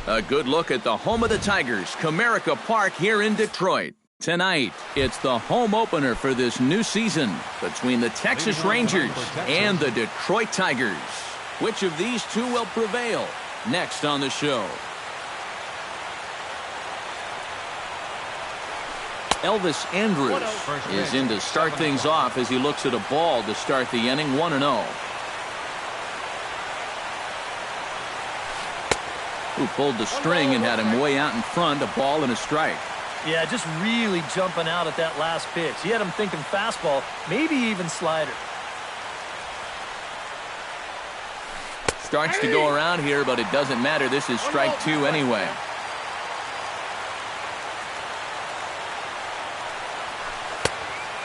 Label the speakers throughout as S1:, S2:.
S1: A good look at the home of the Tigers, Comerica Park here in Detroit. Tonight, it's the home opener for this new season between the Texas Rangers and the Detroit Tigers. Which of these two will prevail? Next on the show. Elvis Andrus is in to start things off as he looks at a ball to start the inning 1-0. Who pulled the string and had him way out in front, a ball and a strike.
S2: Yeah, just really jumping out at that last pitch. He had him thinking fastball, maybe even slider.
S1: Starts to go around here, but it doesn't matter. This is strike two anyway.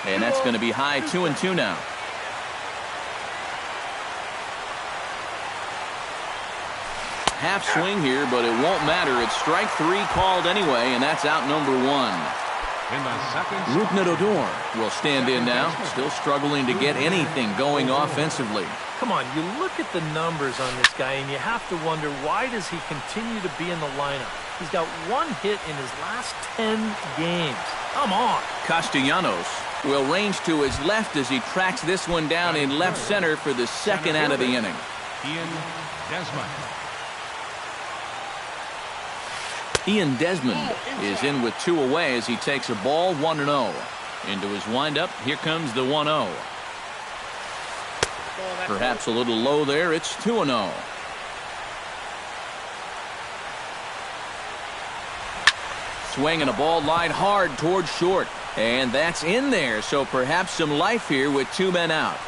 S1: And that's going to be high 2-2 now. Half swing here, but it won't matter. It's strike three called anyway, and that's out number one. Rougned Odor will stand in now, still struggling to get anything going offensively.
S2: Come on, you look at the numbers on this guy, and you have to wonder, why does he continue to be in the lineup? He's got one hit in his last 10 games. Come on.
S1: Castellanos will range to his left as he tracks this one down in left center for the second out of the inning. Ian Desmond is in with two away as he takes a ball 1-0. Into his windup, here comes the 1-0. Perhaps a little low there. It's 2-0. Swinging a ball line hard towards short. And that's in there, so perhaps some life here with two men out.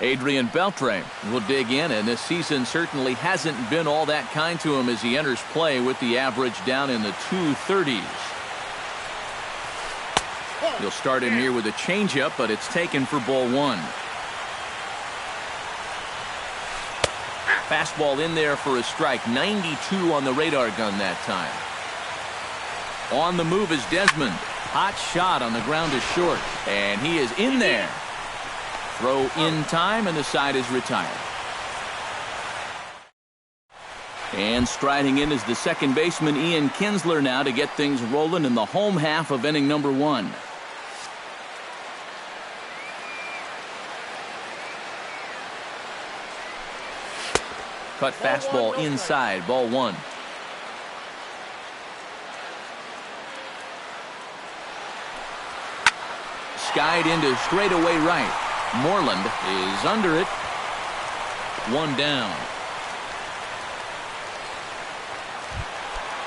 S1: Adrian Beltre will dig in, and this season certainly hasn't been all that kind to him as he enters play with the average down in the 230s. He'll start him here with a changeup, but it's taken for ball one. Fastball in there for a strike. 92 on the radar gun that time. On the move is Desmond. Hot shot on the ground is short, and he is in there. Throw in time, and the side is retired. And striding in is the second baseman, Ian Kinsler, now to get things rolling in the home half of inning number one. Cut fastball inside, ball one. Skied into straightaway right. Moreland is under it. One down.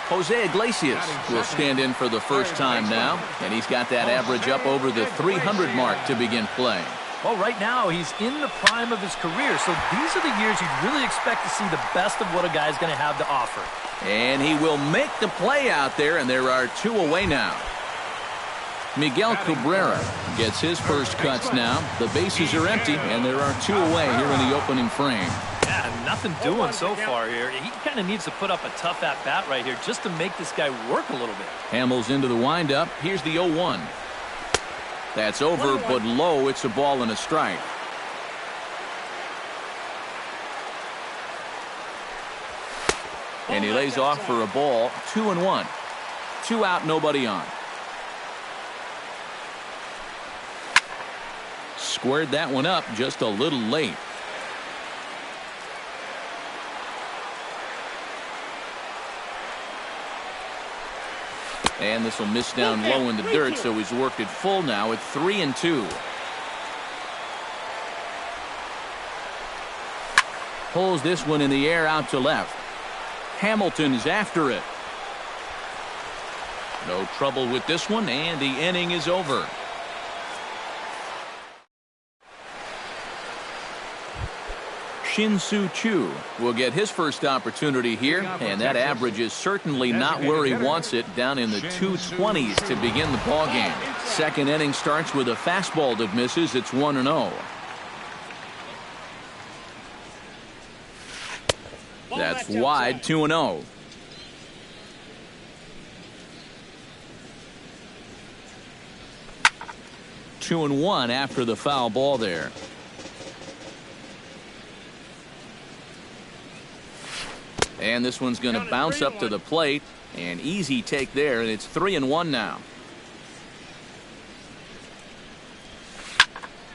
S1: Jose Iglesias will stand in for the first time now, and he's got that average up over the 300 mark to begin play.
S2: Well, right now he's in the prime of his career, so these are the years you'd really expect to see the best of what a guy's going to have to offer.
S1: And he will make the play out there, and there are two away now. Miguel Cabrera gets his first cuts now. The bases are empty, and there are two away here in the opening frame.
S2: Yeah, nothing doing so far here. He kind of needs to put up a tough at-bat right here just to make this guy work a little bit.
S1: Hamels into the windup. Here's the 0-1. That's over, but low. It's a ball and a strike. And he lays off for a ball. 2-1. Two out, nobody on. Squared that one up just a little late. And this will miss down low in the dirt, so he's worked it full now at 3-2. Pulls this one in the air out to left. Hamilton's after it. No trouble with this one, and the inning is over. Shin-Soo Choo will get his first opportunity here, and that average is certainly not where he wants it, down in the 220s to begin the ballgame. Second inning starts with a fastball that misses. It's 1-0. That's wide, 2-0. Two and one after the foul ball there. And this one's going to bounce up to the plate. An easy take there, and it's 3-1 now.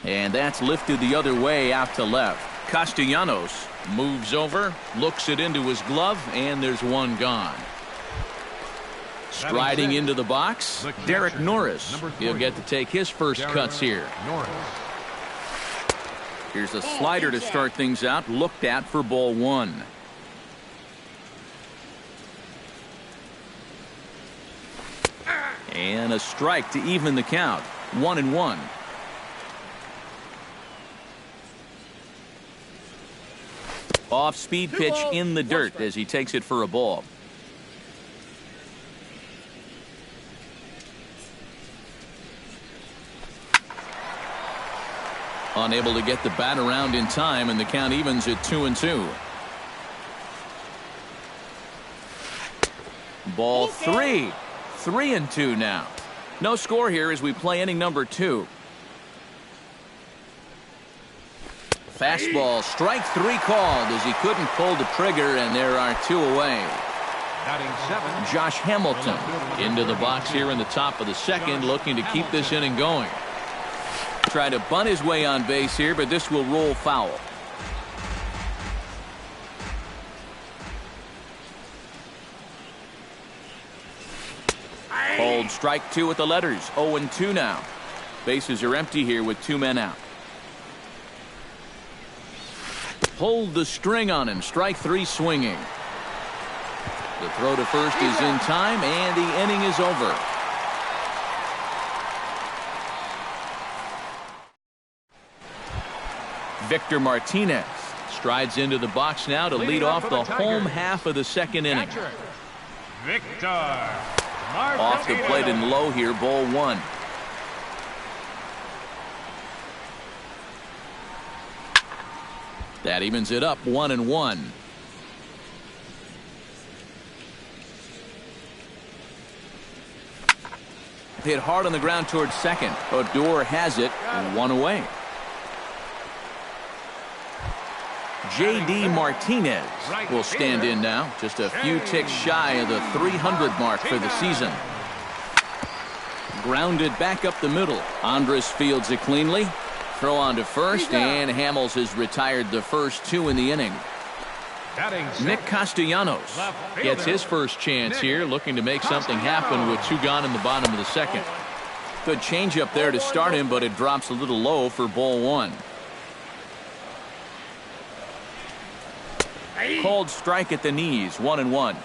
S1: And that's lifted the other way out to left. Castellanos moves over, looks it into his glove, and there's one gone. Striding into the box, Derek Norris. He'll get to take his first cuts here. Here's a slider to start things out, looked at for ball one. And a strike to even the count. 1-1. Off-speed pitch in the dirt as he takes it for a ball. Unable to get the bat around in time, and the count evens at 2-2. Ball three. 3-2 now. No score here as we play inning number 2. Fastball, strike 3 called as he couldn't pull the trigger, and there are 2 away. Josh Hamilton into the box here in the top of the second, looking to keep this inning going. Try to bunt his way on base here, but this will roll foul. Called strike 2 with the letters. 0-2 now. Bases are empty here with 2 men out. Pulled the string on him. Strike 3 swinging. The throw to first is in time, and the inning is over. Victor Martinez strides into the box now to lead off the home half of the second inning.
S3: Victor.
S1: Off the plate and low here, ball 1. That evens it up, 1-1. Hit hard on the ground towards second. Odor has it, 1 away. J.D. Martinez will stand in now, just a few ticks shy of the 300 mark for the season. Grounded back up the middle. Andres fields it cleanly. Throw on to first, and Hamels has retired the first 2 in the inning. Nick Castellanos gets his first chance here, looking to make something happen with 2 gone in the bottom of the second. Good changeup there to start him, but it drops a little low for ball 1. Called strike at the knees, 1-1.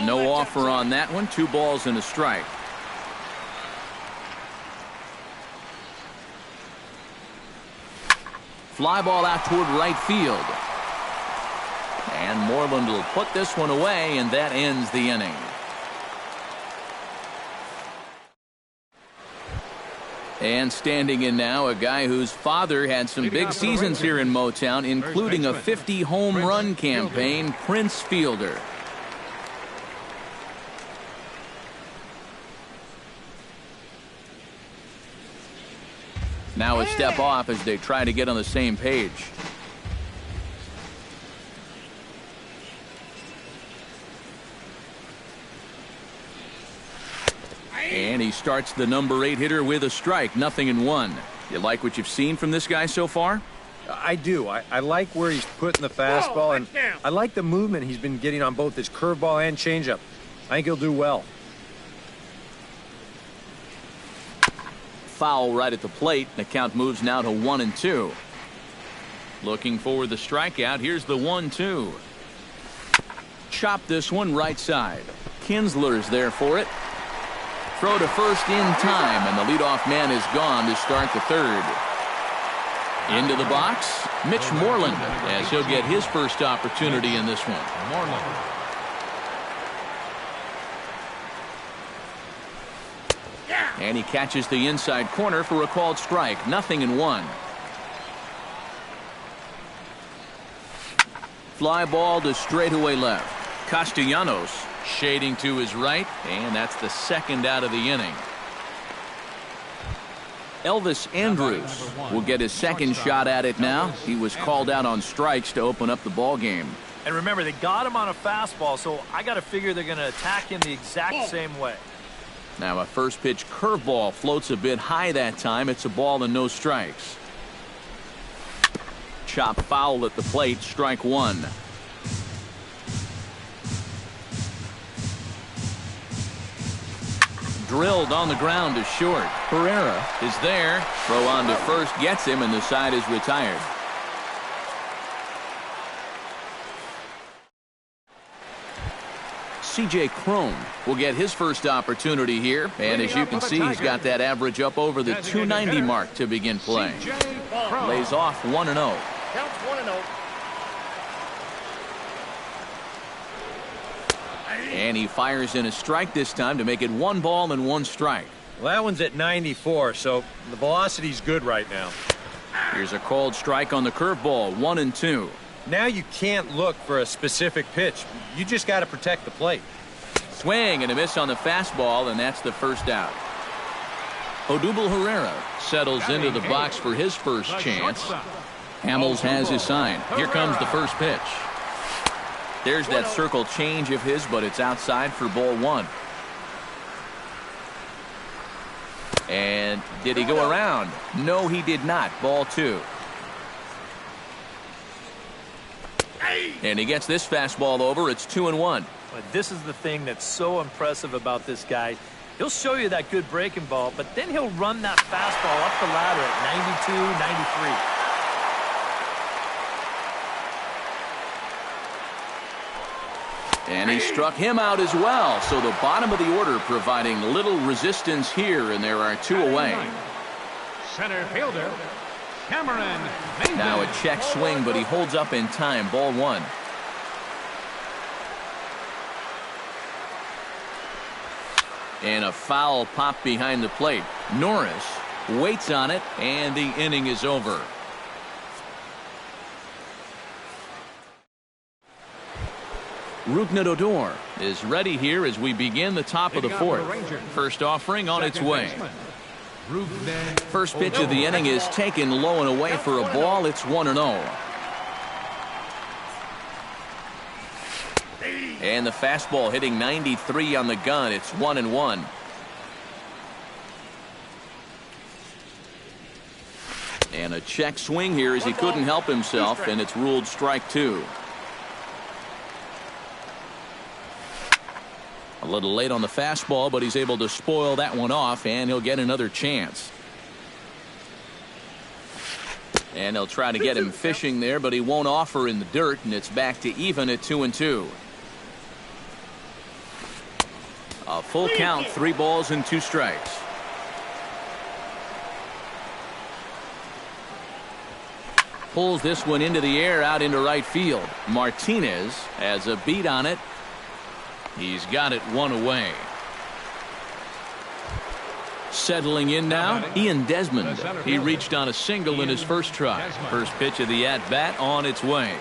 S1: No offer on that one. 2 balls and a strike. Fly ball out toward right field. And Moreland will put this one away, and that ends the inning. And standing in now, a guy whose father had some big seasons here in Motown, including a 50-home run campaign, Prince Fielder. Now a step off as they try to get on the same page. And he starts the number 8 hitter with a strike, 0-1. You like what you've seen from this guy so far?
S4: I do. I like where he's putting the fastball, and I like the movement he's been getting on both his curveball and changeup. I think he'll do well.
S1: Foul right at the plate. The count moves now to 1-2. Looking for the strikeout. Here's the 1-2. Chop this one right side. Kinsler's there for it. Throw to first in time, and the leadoff man is gone to start the third. Into the box, Mitch Moreland, as he'll get his first opportunity in this one.
S3: Moreland.
S1: And he catches the inside corner for a called strike. 0-1. Fly ball to straightaway left. Castellanos shading to his right, and that's the second out of the inning. Elvis Andrews will get his second shot at it now. He was called out on strikes to open up the ball game.
S2: And remember, they got him on a fastball, so I got to figure they're going to attack him the exact same way.
S1: Now a first pitch curveball floats a bit high that time. It's a ball and no strikes. Chop foul at the plate, strike one. Drilled on the ground to short. Herrera is there. Throw on to first gets him, and the side is retired. C.J. Cron will get his first opportunity here, and as you can see, he's got that average up over the 290 mark to begin play. Lays off 1-0.
S5: Counts 1-0.
S1: And he fires in a strike this time to make it 1 ball and 1 strike.
S4: Well, that one's at 94, so the velocity's good right now.
S1: Here's a called strike on the curveball, 1-2.
S4: Now you can't look for a specific pitch. You just got to protect the plate.
S1: Swing and a miss on the fastball, and that's the first out. Odubel Herrera settles into the box for his first chance. Hamels has his sign. Here comes the first pitch. There's that circle change of his, but it's outside for ball 1. And did he go around? No, he did not. Ball 2. And he gets this fastball over. It's 2-1.
S2: But this is the thing that's so impressive about this guy. He'll show you that good breaking ball, but then he'll run that fastball up the ladder at 92, 93.
S1: And he struck him out as well. So the bottom of the order providing little resistance here, and there are 2 away.
S3: Center fielder, Cameron.
S1: Now a check swing, but he holds up in time. Ball 1. And a foul pop behind the plate. Norris waits on it, and the inning is over. Rougned Odor is ready here as we begin the top of the 4th. First offering on its way. First pitch of the inning is taken low and away for a ball. It's 1-0. And the fastball hitting 93 on the gun. It's 1-1. And a check swing here as he couldn't help himself, and it's ruled strike 2. A little late on the fastball, but he's able to spoil that one off, and he'll get another chance. And they'll try to get him fishing there, but he won't offer in the dirt, and it's back to even at 2-2. A full count, 3 balls and 2 strikes. Pulls this one into the air out into right field. Martinez has a beat on it. He's got it 1 away. Settling in now, Ian Desmond. He reached on a single in his first try. First pitch of the at-bat on its way.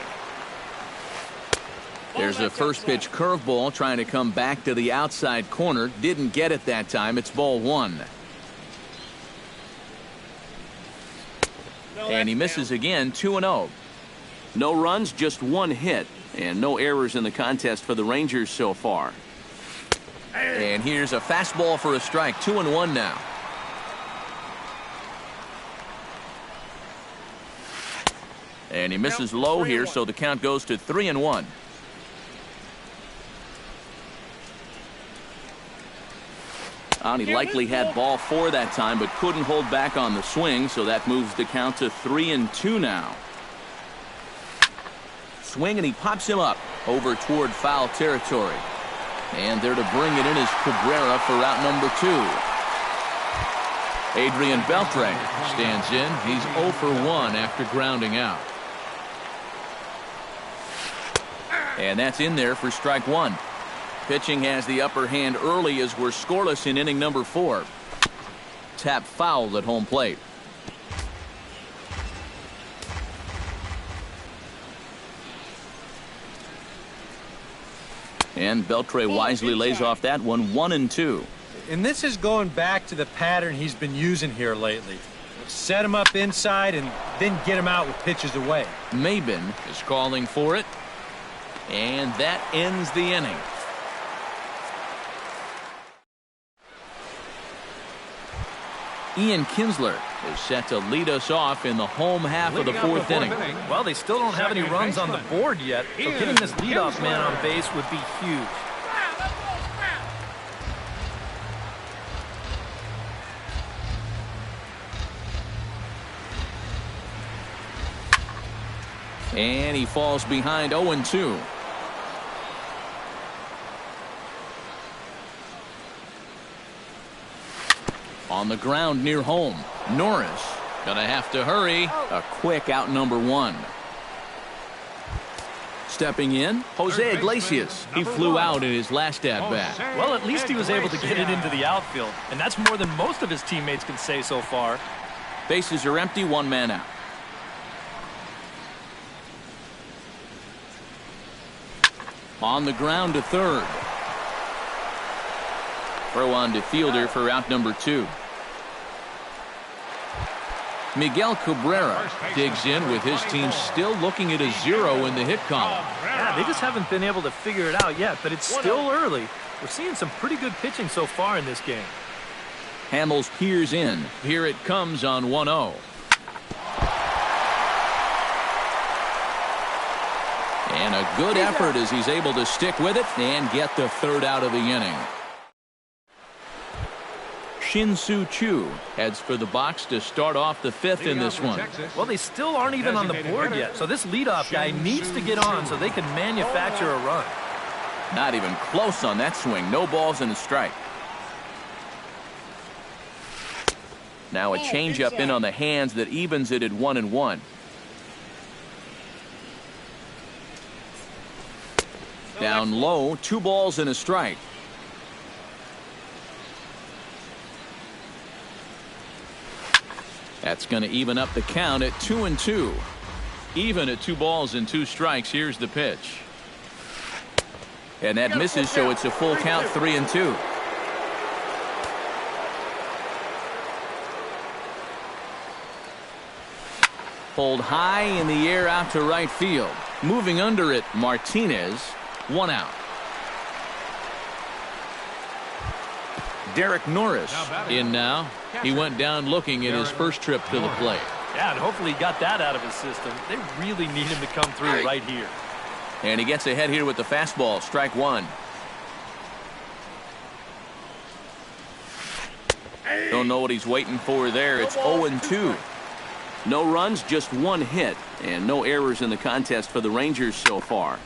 S1: There's a first pitch curveball trying to come back to the outside corner. Didn't get it that time. It's ball 1. And he misses again, 2-0. No runs, just 1 hit. And no errors in the contest for the Rangers so far. And here's a fastball for a strike. 2-1 now. And he misses low here, so the count goes to 3-1. He likely had ball 4 that time, but couldn't hold back on the swing, so that moves the count to 3-2 now. Swing, and he pops him up over toward foul territory. And there to bring it in is Cabrera for out number 2. Adrian Beltre stands in. He's 0 for 1 after grounding out. And that's in there for strike 1. Pitching has the upper hand early as we're scoreless in inning number 4. Tap foul at home plate. And Beltre wisely lays off that one, 1-2.
S4: And this is going back to the pattern he's been using here lately. Set him up inside and then get him out with pitches away.
S1: Maben is calling for it. And that ends the inning. Ian Kinsler is set to lead us off in the home half of the fourth inning.
S2: Well, they still don't have any runs on the board yet, so getting this leadoff man on base would be huge.
S1: And he falls behind 0-2. On the ground near home, Norris gonna have to hurry. A quick out number one. Stepping in, Jose Iglesias. He flew out in his last at-bat.
S2: Well, at least he was able to get it into the outfield, and that's more than most of his teammates can say so far.
S1: Bases are empty, one man out. On the ground to third. Throw on to fielder for out number two. Miguel Cabrera digs in with his team still looking at a 0 in the hit column.
S2: Yeah, they just haven't been able to figure it out yet, but it's still early. We're seeing some pretty good pitching so far in this game.
S1: Hamels peers in. Here it comes on 1-0. And a good effort as he's able to stick with it and get the third out of the inning. Shin-Soo Choo heads for the box to start off the fifth in this one.
S2: Well, they still aren't even on the board yet, so this leadoff guy needs to get on so they can manufacture a run.
S1: Not even close on that swing. No balls and a strike. Now a changeup in on the hands that evens it at 1-1. Down low, 2 balls and a strike. That's going to even up the count at 2-2. Even at 2 balls and 2 strikes. Here's the pitch. And that misses, so it's a full count, 3-2. Pulled high in the air out to right field. Moving under it, Martinez. 1 out. Derek Norris in now. He went down looking at his first trip to the plate.
S2: Yeah, and hopefully he got that out of his system. They really need him to come through right here.
S1: And he gets ahead here with the fastball. Strike 1. Don't know what he's waiting for there. It's 0-2. No runs, just 1 hit. And no errors in the contest for the Rangers so far.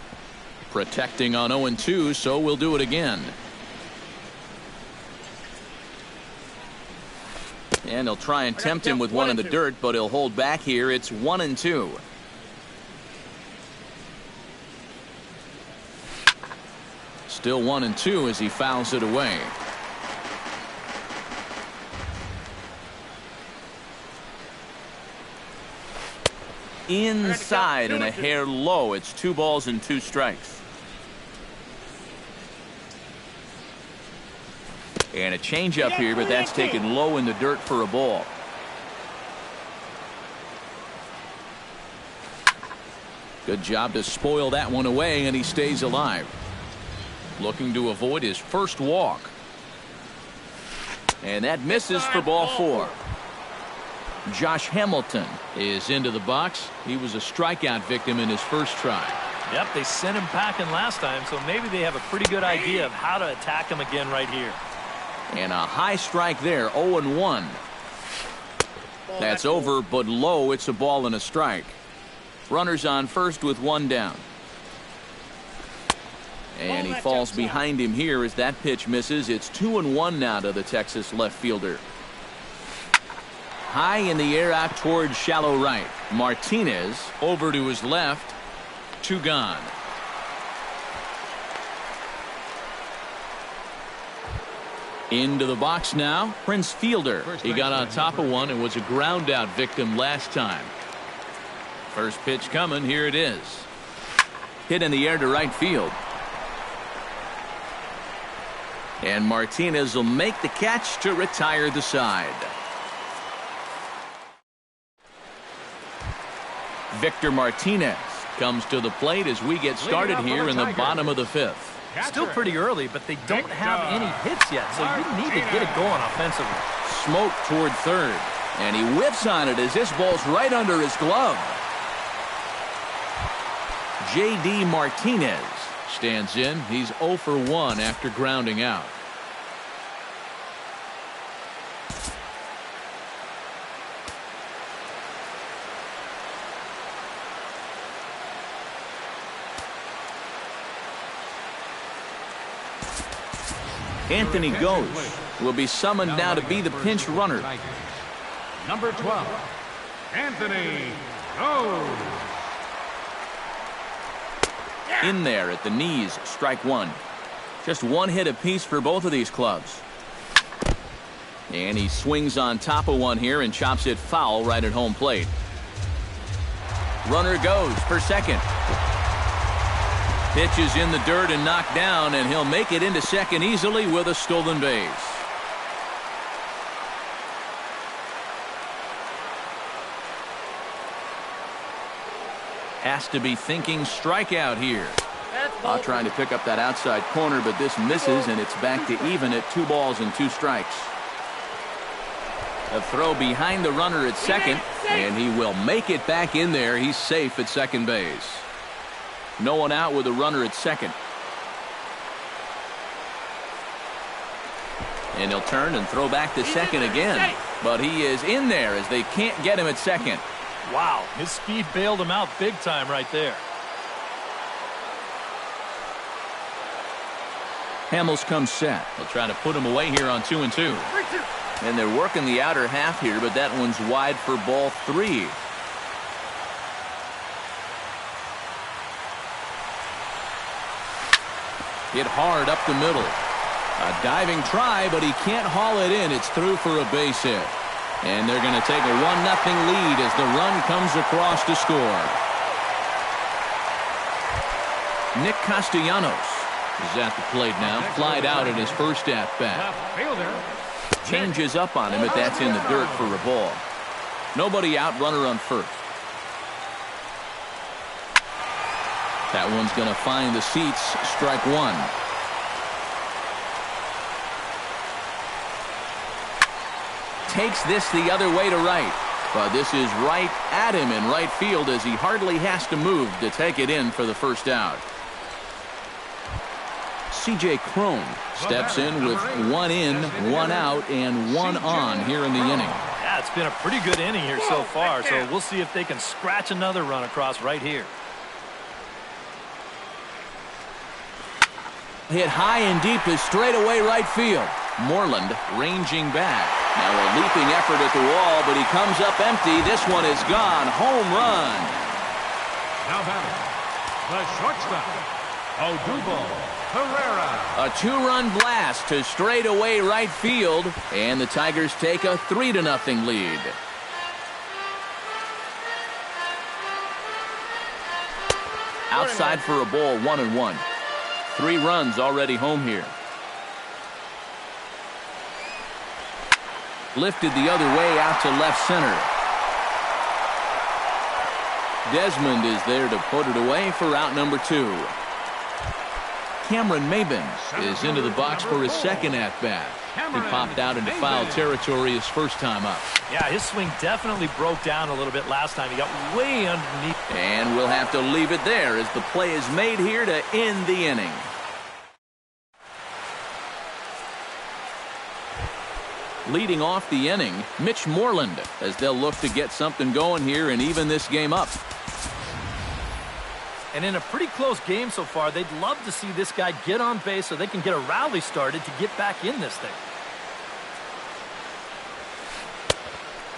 S1: Protecting on 0-2, so we'll do it again. And he'll try and tempt him with one in the dirt, but he'll hold back here. It's 1-2. Still 1-2 as he fouls it away. Inside and a hair low. It's 2 balls and 2 strikes. And a changeup here, but that's taken low in the dirt for a ball. Good job to spoil that one away, and he stays alive. Looking to avoid his first walk. And that misses for ball 4. Josh Hamilton is into the box. He was a strikeout victim in his first try.
S2: Yep, they sent him packing last time, so maybe they have a pretty good idea of how to attack him again right here.
S1: And a high strike there, 0-1. That's over, but low. It's a ball and a strike. Runners on first with 1 down. And he falls behind him here as that pitch misses. It's 2-1 now to the Texas left fielder. High in the air out towards shallow right. Martinez over to his left. 2 gone. Into the box now, Prince Fielder. He got on top of one and was a ground out victim last time. First pitch coming, here it is. Hit in the air to right field. And Martinez will make the catch to retire the side. Victor Martinez comes to the plate as we get started here in the bottom of the fifth.
S2: Still pretty early, but they don't have any hits yet, so you need to get it going offensively.
S1: Smoke toward third, and he whiffs on it as this ball's right under his glove. J.D. Martinez stands in. He's 0 for 1 after grounding out. Anthony Goes will be summoned now to be the pinch runner.
S3: Number 12, Anthony Goes.
S1: In there at the knees, strike one. Just one hit apiece for both of these clubs. And he swings on top of one here and chops it foul right at home plate. Runner goes for second. Pitch is in the dirt and knocked down, and he'll make it into second easily with a stolen base. Has to be thinking strikeout here. Trying to pick up that outside corner, but this misses, and it's back to even at 2 balls and 2 strikes. A throw behind the runner at second, and he will make it back in there. He's safe at second base. No one out with a runner at second. And he'll turn and throw back to second again. But he is in there as they can't get him at second.
S2: Wow, his speed bailed him out big time right there.
S1: Hamels comes set. They'll try to put him away here on 2-2. And they're working the outer half here, but that one's wide for ball 3. Hit hard up the middle. A diving try, but he can't haul it in. It's through for a base hit. And they're going to take a 1-0 lead as the run comes across to score. Nick Castellanos is at the plate now. Flied out at his first at-bat. Changes up on him, but that's in the dirt for a ball. Nobody out, runner on first. That one's going to find the seats. Strike one. Takes this the other way to right. But this is right at him in right field as he hardly has to move to take it in for the first out. C.J. Cron steps in with 1 in, 1 out, and 1 on here in the inning.
S2: Yeah, it's been a pretty good inning here so far, so we'll see if they can scratch another run across right here.
S1: Hit high and deep to straightaway right field. Moreland ranging back. Now a leaping effort at the wall, but he comes up empty. This one is gone. Home run.
S3: Now batting, the shortstop, Odubel Herrera.
S1: A 2-run blast to straightaway right field, and the Tigers take a 3-0 lead. Outside for a ball, 1-1. 3 runs already home here. Lifted the other way out to left center. Desmond is there to put it away for out number 2. Cameron Mabins is into the box for his second at-bat. He popped out into foul territory his first time up.
S2: Yeah, his swing definitely broke down a little bit last time. He got way underneath.
S1: And we'll have to leave it there as the play is made here to end the inning. Leading off the inning, Mitch Moreland, as they'll look to get something going here and even this game up.
S2: And in a pretty close game so far, they'd love to see this guy get on base so they can get a rally started to get back in this thing.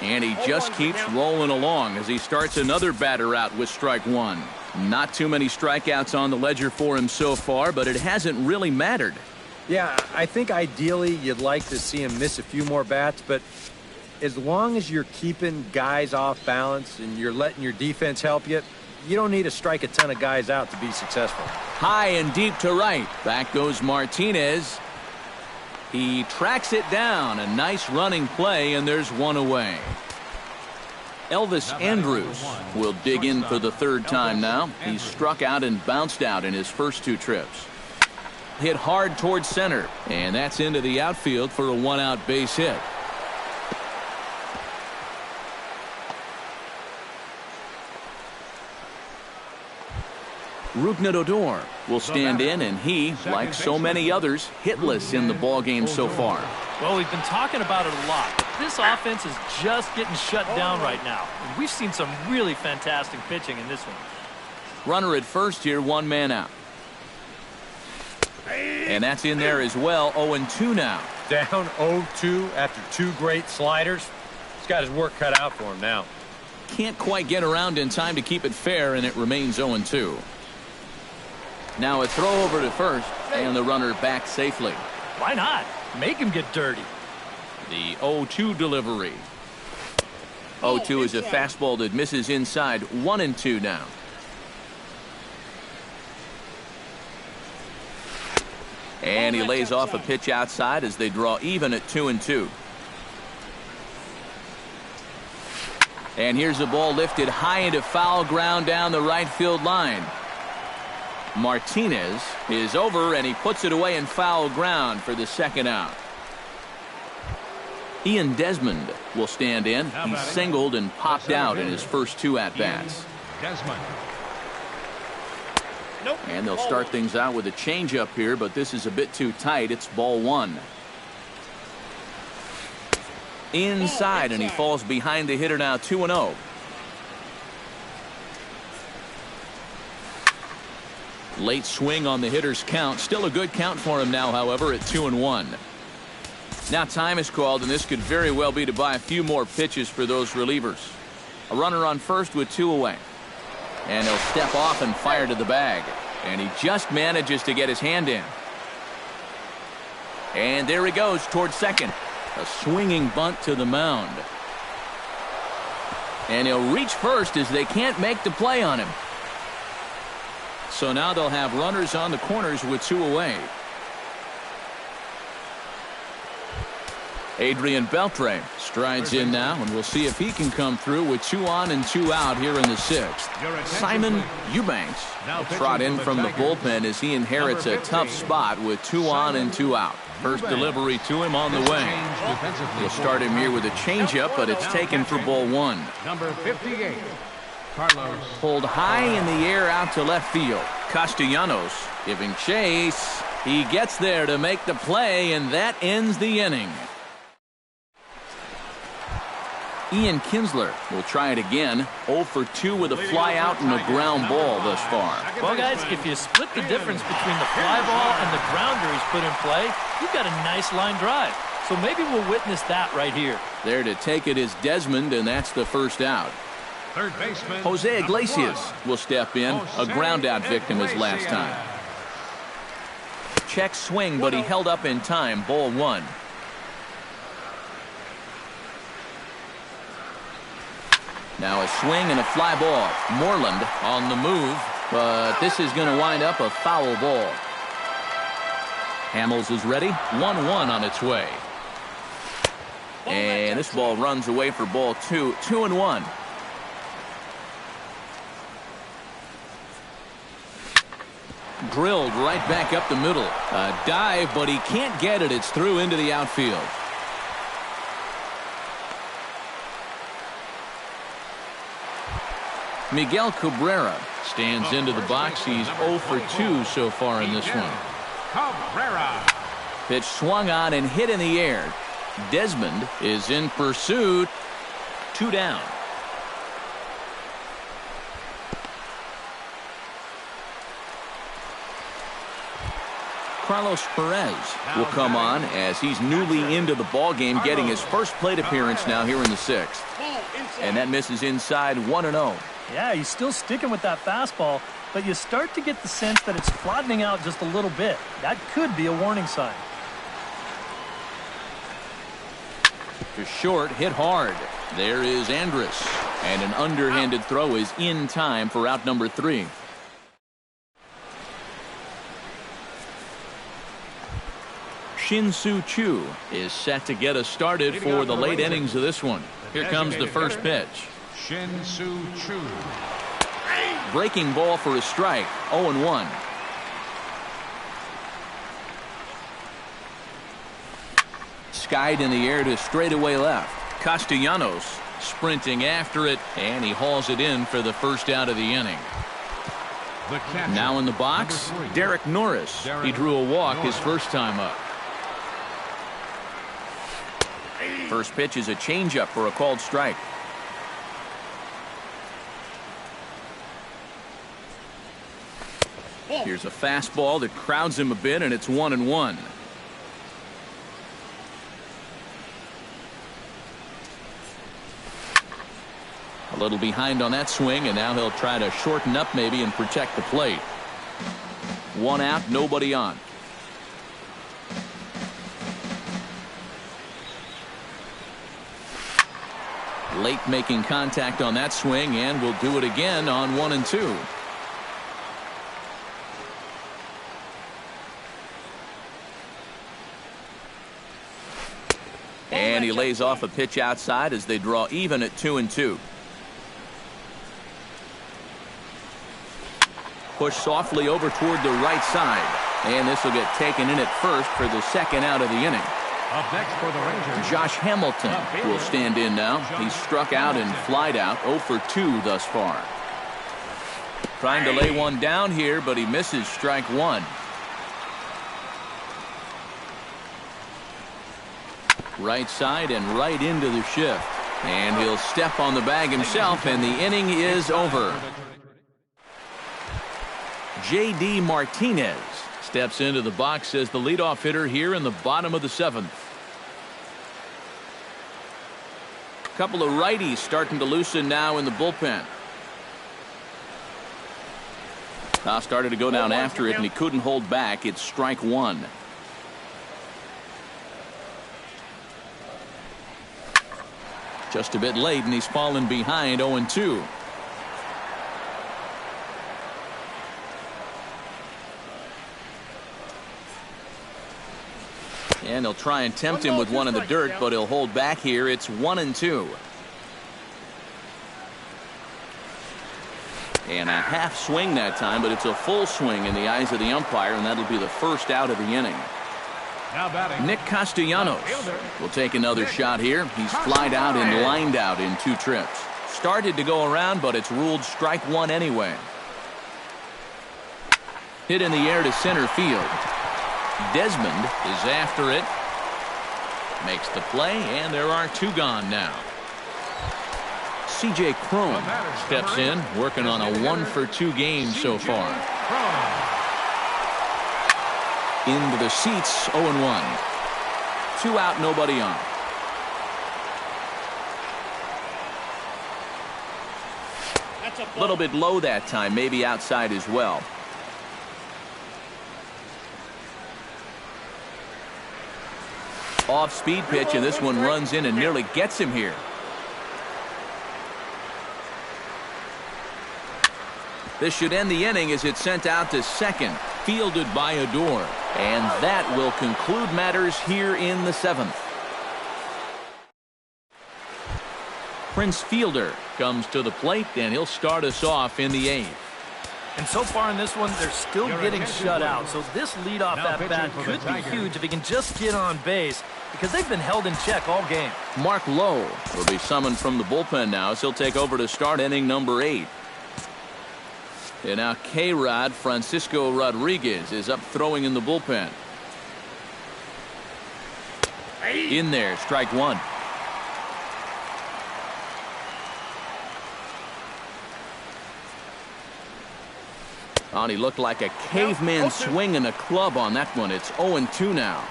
S1: And he just keeps rolling along as he starts another batter out with strike one. Not too many strikeouts on the ledger for him so far, but it hasn't really mattered.
S4: Yeah, I think ideally you'd like to see him miss a few more bats, but as long as you're keeping guys off balance and you're letting your defense help you, you don't need to strike a ton of guys out to be successful.
S1: High and deep to right. Back goes Martinez. He tracks it down. A nice running play, and there's one away. Elvis Andrews will dig in for the third time now. He's struck out and bounced out in his first two trips. Hit hard towards center, and that's into the outfield for a one-out base hit. Rougned Odor will stand in, and he, like so many others, hitless in the ballgame so far.
S2: Well, we've been talking about it a lot, but this offense is just getting shut down right now. And we've seen some really fantastic pitching in this one.
S1: Runner at first here, one man out. And that's in there as well, 0-2 now.
S4: Down 0-2 after two great sliders. He's got his work cut out for him now.
S1: Can't quite get around in time to keep it fair, and it remains 0-2. Now a throw over to first, and the runner back safely.
S2: Why not? Make him get dirty.
S1: The 0-2 delivery. 0-2 is a fastball that misses inside. 1-2 now. And he lays off a pitch outside as they draw even at 2-2. And here's a ball lifted high into foul ground down the right field line. Martinez is over, and he puts it away in foul ground for the second out. Ian Desmond will stand in. He singled and popped out in his first two at-bats. And they'll start things out with a changeup here, but this is a bit too tight. It's ball one. Inside, and he falls behind the hitter now, 2-0. Late swing on the hitter's count. Still a good count for him now, however, at 2-1. Now time is called, and this could very well be to buy a few more pitches for those relievers. A runner on first with two away. And he'll step off and fire to the bag. And he just manages to get his hand in. And there he goes towards second. A swinging bunt to the mound. And he'll reach first as they can't make the play on him. So now they'll have runners on the corners with two away. Adrian Beltre strides in now, and we'll see if he can come through with 2 on and 2 out here in the sixth. Simon Eubanks will trot in from the bullpen as he inherits a tough spot with 2 on and 2 out. First delivery to him on the way. We'll start him here with a changeup, but it's taken for ball one.
S3: Number 58.
S1: Pulled high in the air out to left field. Castellanos giving chase. He gets there to make the play, and that ends the inning. Ian Kinsler will try it again. 0 for 2 with a fly out and a ground ball thus far.
S2: Well, guys, if you split the difference between the fly ball and the grounder he's put in play, you've got a nice line drive. So maybe we'll witness that right here.
S1: There to take it is Desmond, and that's the first out.
S3: Third baseman
S1: Jose Iglesias will step in. A ground out victim his last time. Check swing, but he held up in time. Ball one. Now a swing and a fly ball. Moreland on the move, but this is going to wind up a foul ball. Hamels is ready. 1-1 on its way. And this ball runs away for ball two. 2-1. Drilled right back up the middle. A dive, but he can't get it. It's through into the outfield. Miguel Cabrera stands into the box. He's 0 for 2 so far in this one.
S3: Cabrera.
S1: Pitch swung on and hit in the air. Desmond is in pursuit. 2 down. Carlos Perez will come on as he's newly into the ballgame, getting his first plate appearance now here in the sixth. And that misses inside. 1-0.
S2: Yeah, he's still sticking with that fastball, but you start to get the sense that it's flattening out just a little bit. That could be a warning sign.
S1: To short, hit hard. There is Andrus. And an underhanded throw is in time for out number 3. Shin-Soo Choo is set to get us started for the late innings of this one. Here comes the first pitch.
S3: Shin Soo Choo.
S1: Breaking ball for a strike. 0-1. Skied in the air to straightaway left. Castellanos sprinting after it, and he hauls it in for the first out of the inning. Now in the box, Derek Norris. He drew a walk his first time up. First pitch is a changeup for a called strike. Here's a fastball that crowds him a bit, and it's 1-1. A little behind on that swing, and now he'll try to shorten up maybe and protect the plate. One out, nobody on. Late making contact on that swing, and will do it again on 1-2. And he lays off a pitch outside as they draw even at 2-2. Push softly over toward the right side, and this will get taken in at first for the second out of the inning.
S3: Up next for the Rangers,
S1: Josh Hamilton will stand in now. He's struck out and flied out 0 for 2 thus far. Trying to lay one down here, but he misses strike one. Right side and right into the shift. And he'll step on the bag himself, and the inning is over. J.D. Martinez steps into the box as the leadoff hitter here in the bottom of the 7th. A couple of righties starting to loosen now in the bullpen. Now started to go down after it, and he couldn't hold back. It's strike one. Just a bit late, and he's fallen behind 0-2. And they'll try and tempt him with one in the dirt, but he'll hold back here. It's 1-2. And a half swing that time, but it's a full swing in the eyes of the umpire, and that'll be the first out of the inning. Nick Castellanos will take another shot here. He's flied out and lined out in 2 trips. Started to go around, but it's ruled strike one anyway. Hit in the air to center field. Desmond is after it. Makes the play, and there are 2 gone now. C.J. Cron steps in, working on a 1 for 2 game so far. Into the seats, 0-1. 2 out, nobody on. A little bit low that time, maybe outside as well. Off-speed pitch, and this one runs in and nearly gets him here. This should end the inning as it's sent out to second, fielded by Adore. And that will conclude matters here in the 7th. Prince Fielder comes to the plate, and he'll start us off in the 8th.
S2: And so far in this one, they're still getting shut out. So this leadoff at-bat could be huge if he can just get on base, because they've been held in check all game.
S1: Mark Lowe will be summoned from the bullpen now, as he'll take over to start inning number 8. And now K-Rod Francisco Rodriguez is up throwing in the bullpen. In there, strike one. Oh, and he looked like a caveman swinging a club on that one. It's 0-2 now.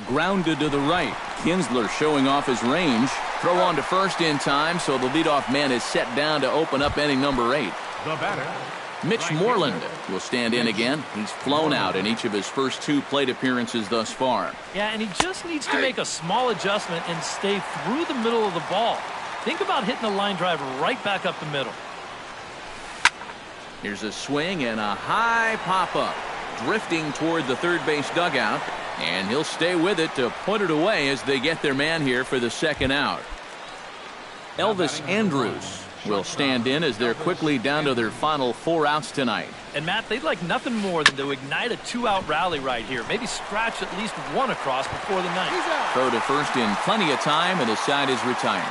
S1: Grounded to the right. Kinsler showing off his range. Throw on to first in time, so the leadoff man is set down to open up inning number 8.
S3: The batter,
S1: Mitch Moreland will stand in again. He's flown out in each of his first 2 plate appearances thus far.
S2: Yeah, and he just needs to make a small adjustment and stay through the middle of the ball. Think about hitting a line drive right back up the middle.
S1: Here's a swing and a high pop-up. Drifting toward the third base dugout. And he'll stay with it to put it away as they get their man here for the second out. Elvis Andrews will stand in as they're quickly down to their final 4 outs tonight.
S2: And Matt, they'd like nothing more than to ignite a 2-out rally right here. Maybe scratch at least one across before the ninth.
S1: Throw to first in plenty of time, and his side is retired.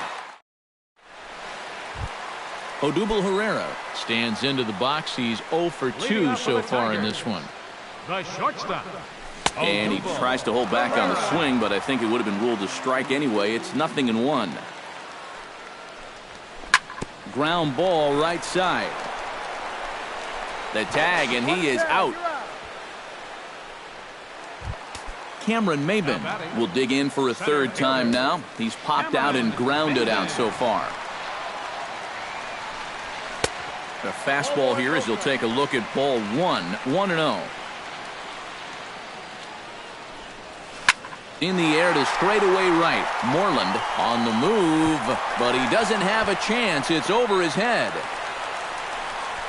S1: Odubel Herrera stands into the box. He's 0 for 2 so far in this one.
S3: The shortstop.
S1: And he tries to hold back on the swing, but I think it would have been ruled a strike anyway. It's 0-1. Ground ball right side. The tag, and he is out. Cameron Maben will dig in for a third time now. He's popped out and grounded out so far. A fastball here as he'll take a look at ball 1-0. In the air to straightaway right. Moreland on the move, but he doesn't have a chance. It's over his head.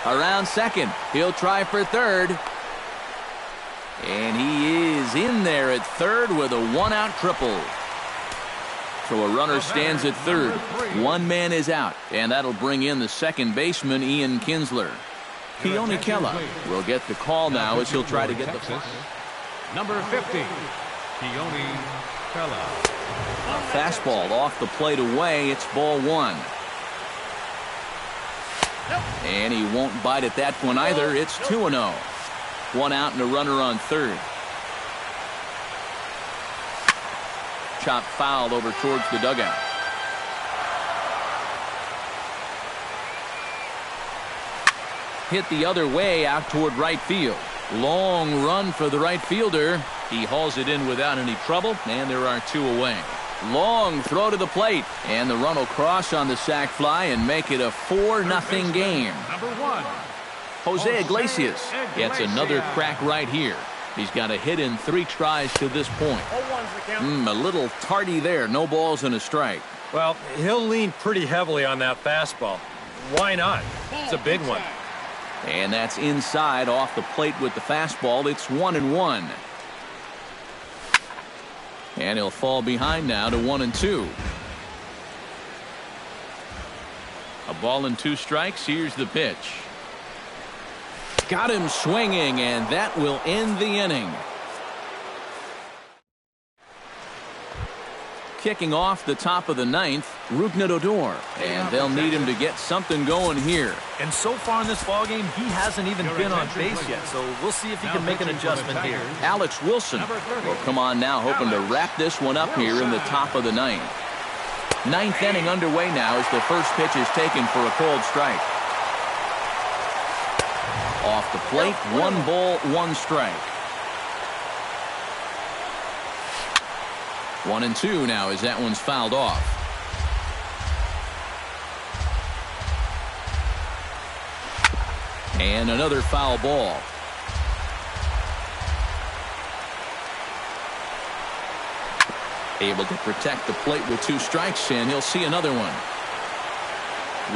S1: Around second. He'll try for third. And he is in there at third with a 1-out triple. So a runner stands at third. One man is out, and that'll bring in the second baseman, Ian Kinsler. Keone Kela will get the call now as he'll try to get the fly.
S3: Number 50, Keone Kela.
S1: Fastball off the plate away. It's ball 1. And he won't bite at that one either. It's 2-0. 1 out and a runner on third. Chop foul over towards the dugout. Hit the other way out toward right field. Long run for the right fielder. He hauls it in without any trouble, and there are 2 away. Long throw to the plate, and the run will cross on the sac fly and make it a 4-0 game.
S3: Number 1.
S1: Jose Iglesias gets another crack right here. He's got a hit in 3 tries to this point. A little tardy there. No balls and a strike.
S4: Well, he'll lean pretty heavily on that fastball. Why not? It's a big one.
S1: And that's inside off the plate with the fastball. It's 1-1. And he'll fall behind now to 1-2. A ball and 2 strikes. Here's the pitch. Got him swinging, and that will end the inning. Kicking off the top of the 9th, Rougned Odor, and they'll need him to get something going here.
S2: And so far in this ballgame, he hasn't even been on base yet, so we'll see if he can make an adjustment here.
S1: Alex Wilson will come on now, hoping to wrap this one up here in the top of the 9th. 9th inning underway now as the first pitch is taken for a cold strike. Off the plate, 1 ball, 1 strike. 1-2 now as that one's fouled off. And another foul ball. Able to protect the plate with 2 strikes, and he'll see another one.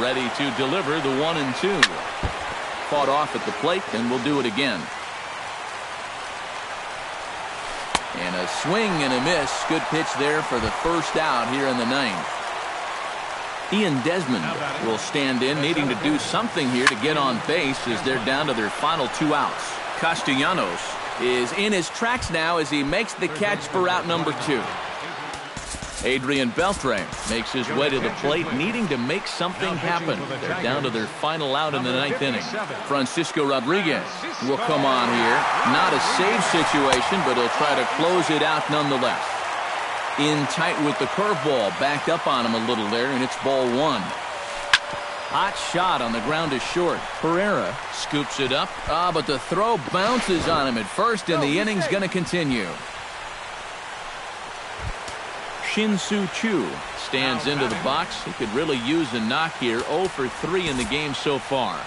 S1: Ready to deliver the 1-2. Fought off at the plate, and we'll do it again. And a swing and a miss. Good pitch there for the first out here in the 9th. Ian Desmond will stand in, needing to do something here to get on base as they're down to their final 2 outs. Castellanos is in his tracks now as he makes the catch for out number 2. Adrian Beltre makes his way to the plate, needing to make something happen. They're down to their final out in the 9th inning. Francisco Rodriguez will come on here. Not a save situation, but he'll try to close it out nonetheless. In tight with the curveball, backed up on him a little there, and it's ball 1. Hot shot on the ground is short. Pereira scoops it up. But the throw bounces on him at first, and the inning's going to continue. Shin-Soo Choo stands into the box. He could really use a knock here. 0 for 3 in the game so far.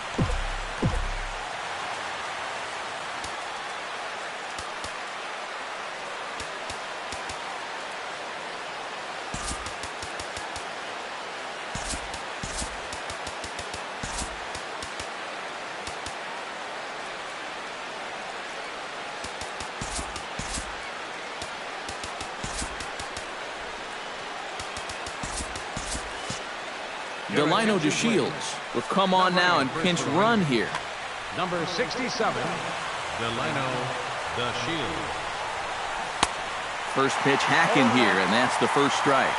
S1: Delino DeShields will come on now and pinch run here.
S3: Number 67, Delino DeShields.
S1: First pitch hacking here, and that's the first strike.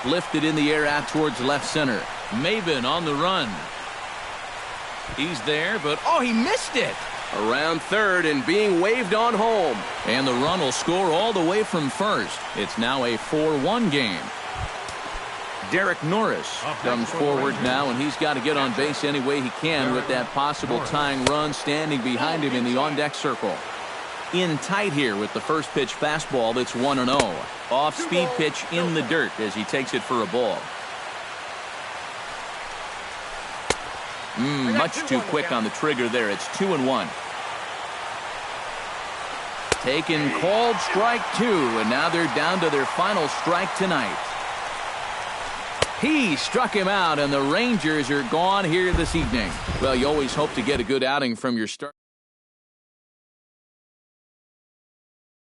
S1: Lifted in the air out towards left center. Maven on the run. He's there, but oh, he missed it. Around third and being waved on home. And the run will score all the way from first. It's now a 4-1 game. Derek Norris comes forward now, and he's got to get on base any way he can with that possible tying run standing behind him in the on-deck circle. In tight here with the first pitch fastball that's 1-0. Off-speed pitch in the dirt as he takes it for a ball. Much too quick on the trigger there. It's 2-1. Taken, called strike 2, and now they're down to their final strike tonight. He struck him out, and the Rangers are gone here this evening. Well, you always hope to get a good outing from your start.